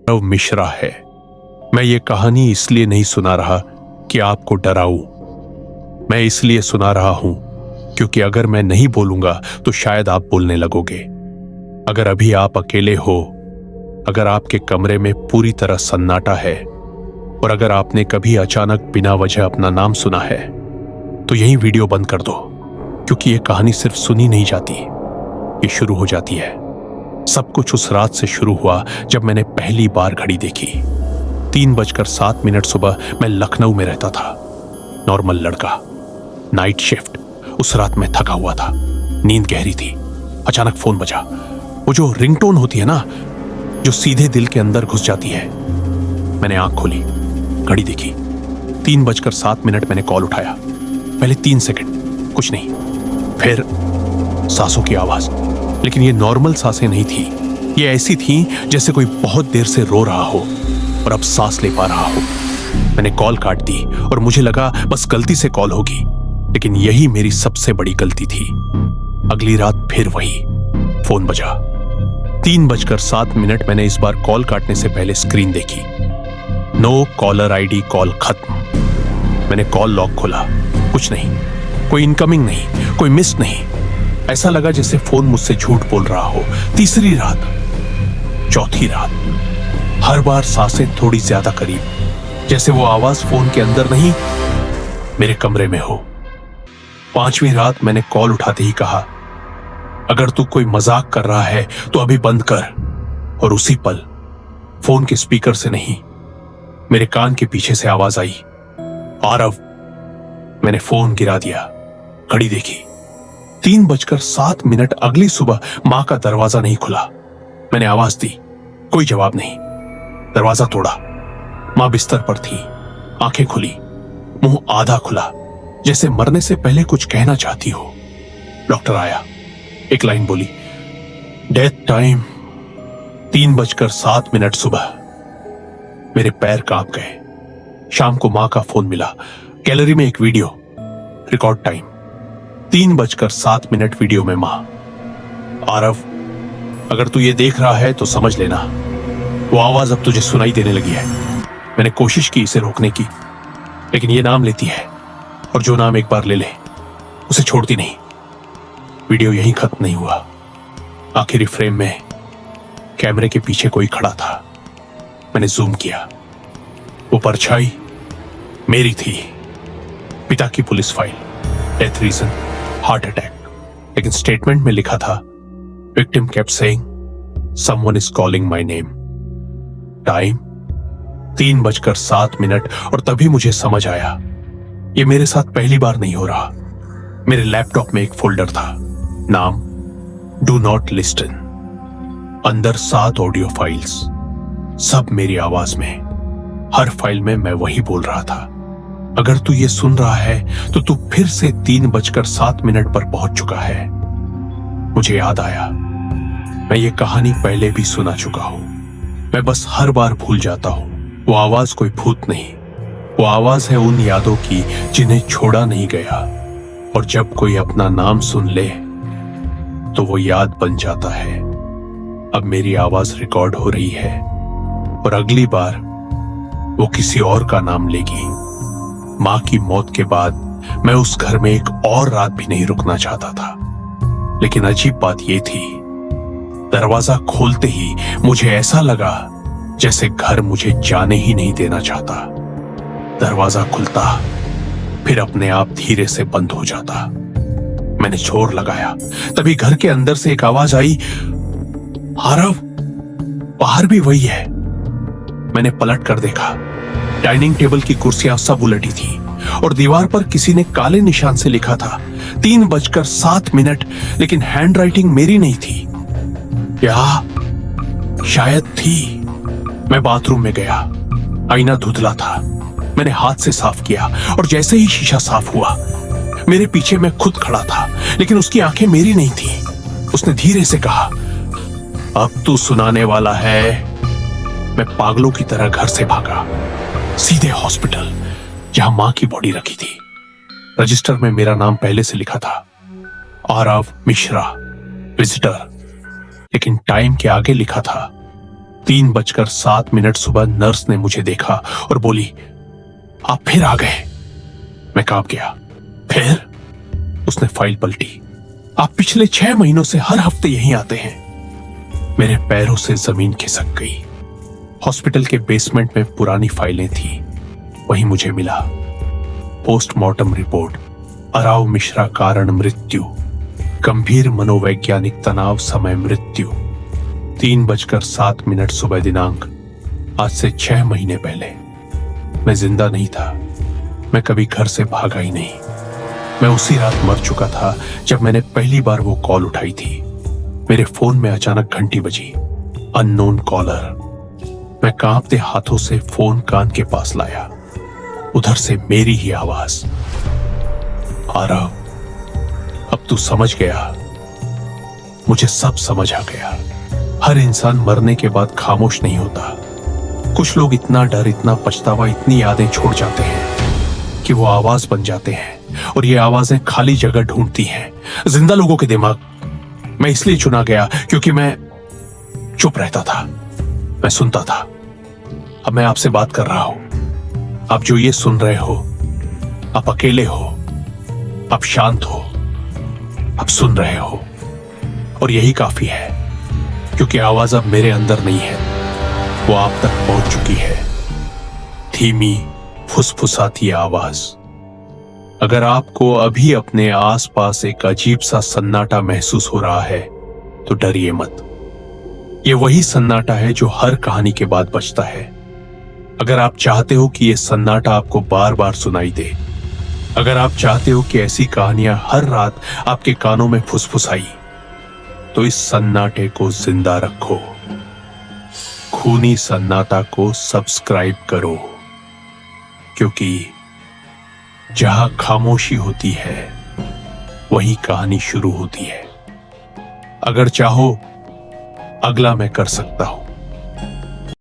आरव मिश्रा है। मैं ये कहानी इसलिए नहीं सुना रहा कि आपको डराऊं। मैं इसलिए सुना रहा हूं क्योंकि अगर मैं नहीं बोलूंगा तो शायद आप बोलने लगोगे। अगर अभी आप अकेले हो, अगर आपके कमरे में पूरी तरह सन्नाटा है और अगर आपने कभी अचानक बिना वजह अपना नाम सुना है तो यही वीडियो बंद कर दो, क्योंकि यह कहानी सिर्फ सुनी नहीं जाती, ये शुरू हो जाती है। सब कुछ उस रात से शुरू हुआ जब मैंने पहली बार घड़ी देखी। 3:07 सुबह। मैं लखनऊ में रहता था। नॉर्मल लड़का, नाइट शिफ्ट। उस रात मैं थका हुआ था, नींद गहरी थी। अचानक फोन बजा। वो जो रिंगटोन होती है ना, जो सीधे दिल के अंदर घुस जाती है। मैंने आंख खोली, घड़ी देखी। 3:07 मैंने कॉल उठाया। पहले 3 सेकंड कुछ नहीं, फिर सांसों की आवाज। लेकिन ये नॉर्मल सांसें नहीं थी, ये ऐसी थी जैसे कोई बहुत देर से रो रहा हो और अब सांस ले पा रहा हो। मैंने कॉल काट दी और मुझे लगा बस गलती से कॉल होगी, लेकिन यही मेरी सबसे बड़ी गलती थी। अगली रात फिर वही फोन बजा। 3:07 मैंने इस बार कॉल काटने से पहले स्क्रीन देखी। नो कॉलर आईडी, कॉल खत्म। मैंने कॉल लॉग खोला, कुछ नहीं, कोई इनकमिंग नहीं, कोई मिस नहीं। ऐसा लगा जैसे फोन मुझसे झूठ बोल रहा हो। तीसरी रात, चौथी रात, हर बार सांसें थोड़ी ज्यादा करीब, जैसे वो आवाज फोन के अंदर नहीं, मेरे कमरे में हो। 5वीं रात मैंने कॉल उठाते ही कहा, अगर तू कोई मजाक कर रहा है तो अभी बंद कर। और उसी पल फोन के स्पीकर से नहीं, मेरे कान के पीछे से आवाज आई, आरव। मैंने फोन गिरा दिया, घड़ी देखी। 3:07। अगली सुबह मां का दरवाजा नहीं खुला। मैंने आवाज दी, कोई जवाब नहीं। दरवाजा तोड़ा, मां बिस्तर पर थी, आंखें खुली, मुंह आधा खुला, जैसे मरने से पहले कुछ कहना चाहती हो। डॉक्टर आया, एक लाइन बोली, डेथ टाइम 3:07 सुबह। मेरे पैर कांप गए। शाम को मां का फोन मिला, गैलरी में एक वीडियो, रिकॉर्ड टाइम 3:07 वीडियो में मां, आरव, अगर तू ये देख रहा है तो समझ लेना, वो आवाज अब तुझे सुनाई देने लगी है। मैंने कोशिश की इसे रोकने की, लेकिन ये नाम लेती है और जो नाम एक बार ले ले उसे छोड़ती नहीं। वीडियो यहीं खत्म नहीं हुआ। आखिरी फ्रेम में कैमरे के पीछे कोई खड़ा था। मैंने जूम किया, वो परछाई मेरी थी। पिता की police file, death reason heart attack, लेकिन स्टेटमेंट में लिखा था, victim kept saying someone is calling my name. Time 3:07। और तभी मुझे समझ आया, ये मेरे साथ पहली बार नहीं हो रहा। मेरे लैपटॉप में एक फोल्डर था, नाम डू नॉट लिस्टन, अंदर 7 ऑडियो फाइल्स, सब मेरी आवाज में। हर फाइल में मैं वही बोल रहा था। अगर तू ये सुन रहा है तो तू फिर से 3:07 पर पहुंच चुका है। मुझे याद आया, मैं ये कहानी पहले भी सुना चुका हूं। मैं बस हर बार भूल जाता हूं। वो आवाज कोई भूत नहीं, वो आवाज है उन यादों की जिन्हें छोड़ा नहीं गया। और जब कोई अपना नाम सुन ले तो वो याद बन जाता है। अब मेरी आवाज रिकॉर्ड हो रही है और अगली बार वो किसी और का नाम लेगी। मां की मौत के बाद मैं उस घर में एक और रात भी नहीं रुकना चाहता था। लेकिन अजीब बात यह थी, दरवाजा खोलते ही मुझे ऐसा लगा जैसे घर मुझे जाने ही नहीं देना चाहता। दरवाजा खुलता, फिर अपने आप धीरे से बंद हो जाता। मैंने जोर लगाया, तभी घर के अंदर से एक आवाज आई, आरव, बाहर भी वही है। मैंने पलट कर देखा, डाइनिंग टेबल की कुर्सियां सब उलटी थी और दीवार पर किसी ने काले निशान से लिखा था 3:07, लेकिन हैंडराइटिंग मेरी नहीं थी, या शायद थी। मैं बाथरूम में गया, आईना धुंधला था। मैंने हाथ से साफ किया और जैसे ही शीशा साफ हुआ, मेरे पीछे मैं खुद खड़ा था, लेकिन उसकी आंखें मेरी नहीं थी। उसने धीरे से कहा, अब तू सुनाने वाला है। मैं पागलों की तरह घर से भागा, सीधे हॉस्पिटल, जहां मां की बॉडी रखी थी। रजिस्टर में मेरा नाम पहले से लिखा था, आरव मिश्रा, विजिटर, लेकिन टाइम के आगे लिखा था 3:07 सुबह नर्स ने मुझे देखा और बोली, आप फिर आ गए। मैं कांप गया। फिर? उसने फाइल पलटी। आप पिछले 6 महीनों से हर हफ्ते यहीं आते हैं। मेरे पैरों से जमीन खिसक गई। हॉस्पिटल के बेसमेंट में पुरानी फाइलें थी। वहीं मुझे मिला पोस्टमार्टम रिपोर्ट, अराव मिश्रा कारण मृत्यु, गंभीर मनोवैज्ञानिक तनाव समय मृत्यु। 3:07 सुबह दिनांक, आज से 6 महीने पहले। मैं जिंदा नहीं था। मैं कभी घर से भागा ही नहीं। मैं उसी रात मर चुका था जब मैंने पहली बार वो कॉल उठाई थी। मेरे फोन में अचानक घंटी बजी। Unknown caller. मैं कांपते हाथों से फोन कान के पास लाया। उधर से मेरी ही आवाज, आरव, अब तू समझ गया। मुझे सब समझ आ गया। हर इंसान मरने के बाद खामोश नहीं होता। कुछ लोग इतना डर, इतना पछतावा, इतनी यादें छोड़ जाते हैं कि वो आवाज बन जाते हैं, और ये आवाजें खाली जगह ढूंढती हैं, जिंदा लोगों के दिमाग। मैं इसलिए चुना गया क्योंकि मैं चुप रहता था, मैं सुनता था। अब मैं आपसे बात कर रहा हूं। आप जो ये सुन रहे हो, आप अकेले हो, आप शांत हो, आप सुन रहे हो, और यही काफी है, क्योंकि आवाज अब मेरे अंदर नहीं है, वो आप तक पहुंच चुकी है। धीमी फुसफुसाती आवाज। अगर आपको अभी अपने आसपास एक अजीब सा सन्नाटा महसूस हो रहा है तो डरिए मत। ये वही सन्नाटा है जो हर कहानी के बाद बजता है। अगर आप चाहते हो कि यह सन्नाटा आपको बार बार सुनाई दे, अगर आप चाहते हो कि ऐसी कहानियां हर रात आपके कानों में फुसफुसाई, तो इस सन्नाटे को जिंदा रखो। खूनी सन्नाटा को सब्सक्राइब करो, क्योंकि जहां खामोशी होती है वहीं कहानी शुरू होती है। अगर चाहो, अगला मैं कर सकता हूं।